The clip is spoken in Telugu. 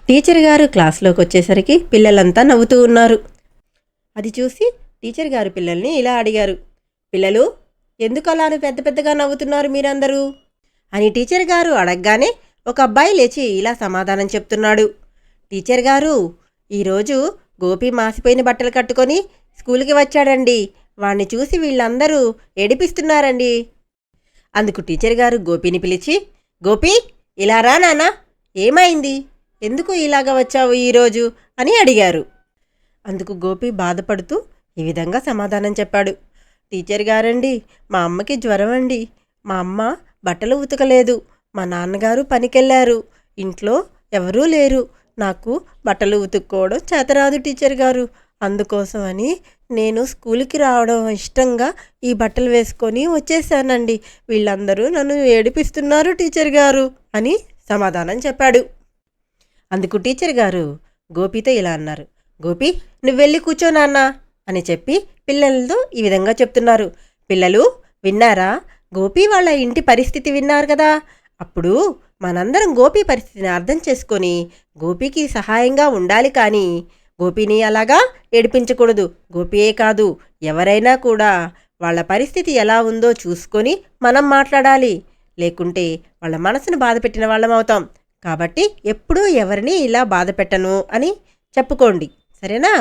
టీచర్ గారు క్లాస్లోకి వచ్చేసరికి పిల్లలంతా నవ్వుతూ ఉన్నారు. అది చూసి టీచర్ గారు పిల్లల్ని ఇలా అడిగారు. పిల్లలు, ఎందుకు అలా పెద్ద పెద్దగా నవ్వుతున్నారు మీరందరూ అని టీచర్ గారు అడగగానే ఒక అబ్బాయి లేచి ఇలా సమాధానం చెప్తున్నాడు. టీచర్ గారు, ఈరోజు గోపి మాసిపోయిన బట్టలు కట్టుకొని స్కూల్కి వచ్చాడండి. వాణ్ణి చూసి వీళ్ళందరూ ఏడిపిస్తున్నారండి. అందుకు టీచర్ గారు గోపిని పిలిచి, గోపి ఇలా రా నాన్నా, ఏమైంది, ఎందుకు ఇలాగ వచ్చావు ఈరోజు అని అడిగారు. అందుకు గోపి బాధపడుతూ ఈ విధంగా సమాధానం చెప్పాడు. టీచర్ గారండి, మా అమ్మకి జ్వరం అండి. మా అమ్మ బట్టలు ఉతకలేదు. మా నాన్నగారు పనికెళ్ళారు. ఇంట్లో ఎవరూ లేరు. నాకు బట్టలు ఉతుక్కోవడం చేతరాదు టీచర్ గారు. అందుకోసమని నేను స్కూల్కి రావడం ఇష్టంగా ఈ బట్టలు వేసుకొని వచ్చేసానండి. వీళ్ళందరూ నన్ను ఏడిపిస్తున్నారు టీచర్ గారు అని సమాధానం చెప్పాడు. అందుకు టీచర్ గారు గోపితో ఇలా అన్నారు. గోపి, నువ్వు వెళ్ళి కూర్చో నాన్న అని చెప్పి పిల్లలతో ఈ విధంగా చెప్తున్నారు. పిల్లలు విన్నారా? గోపి వాళ్ళ ఇంటి పరిస్థితి విన్నారు కదా. అప్పుడు మనందరం గోపి పరిస్థితిని అర్థం చేసుకొని గోపికి సహాయంగా ఉండాలి, కానీ గోపిని అలాగా ఏడిపించకూడదు. గోపియే కాదు, ఎవరైనా కూడా వాళ్ళ పరిస్థితి ఎలా ఉందో చూసుకొని మనం మాట్లాడాలి. లేకుంటే వాళ్ళ మనసును బాధ పెట్టిన వాళ్ళం అవుతాం. కాబట్టి ఎప్పుడూ ఎవరిని ఇలా బాధ పెట్టను అని చెప్పుకోండి, సరేనా?